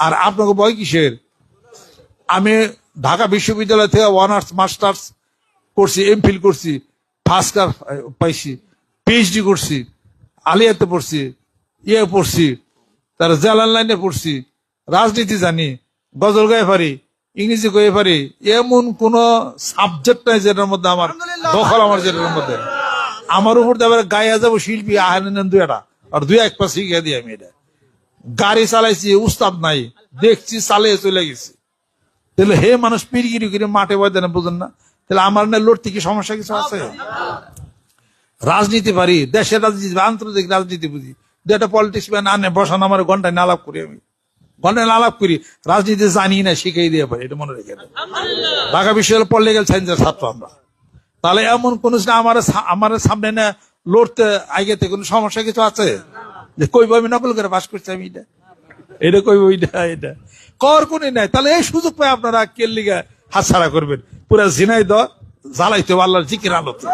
আর আপনাকে ভয় কিসের? আমি ঢাকা বিশ্ববিদ্যালয় থেকে অনার্স মাস্টার্স করছি, এমফিল করছি, ফার্স্ট ক্লাস পাইছি, পিএইচডি করছি, আলিয়াতে পড়ছি, পড়ছি, তার জালান লাইনে পড়ছি, রাজনীতি জানি, গজল গায়ে পারি, ইংরেজি গায়ে পারি, এমন কোন সাবজেক্ট নাই যেটার মধ্যে আমার দখল, আমার যেটার মধ্যে আমার উপর দিয়ে গায়ে যাবো শিল্পী আহেন দুইটা আর দুই এক পাশ শিখে দিই। আমি এটা গাড়ি চালাইছি, উস্তাদ নাই, দেখছি চালিয়ে চলে গেছি। তাহলে হে মানুষ পিড়গিরি করে মাঠে বয়দানে বুঝেন না? তাহলে আমার না লড়তে কি সমস্যা কিছু আছে? রাজনীতি পারি, দেশের রাজনীতি, আন্তর্জাতিক রাজনীতি বুঝি। দুটা পলিটিক্স ম্যান আনে বসানো, আমার ঘন্টায় আলাপ করি, আমি ঘন্টায় আলাপ করি, রাজনীতি জানি না, শিখাই দিয়ে পারি। এটা মনে রেখে দেয়। ঢাকা বিশ্ববিদ্যালয় পলিটিক্যাল সায়েন্সের ছাত্র আমরা। তাহলে এমন কোন আমার সামনে না লড়তে আগেতে কোন সমস্যা কিছু আছে? যে কইব আমি নকল করে পাস করছি, আমি এটা কইব, এটা কর কোন নাই। তাহলে এই সুযোগ পায় আপনারা কেল্লিগা হাতছাড়া করবেন, পুরা ঝিনাই জ্বালাইতে আল্লাহর জিকির আলোতে।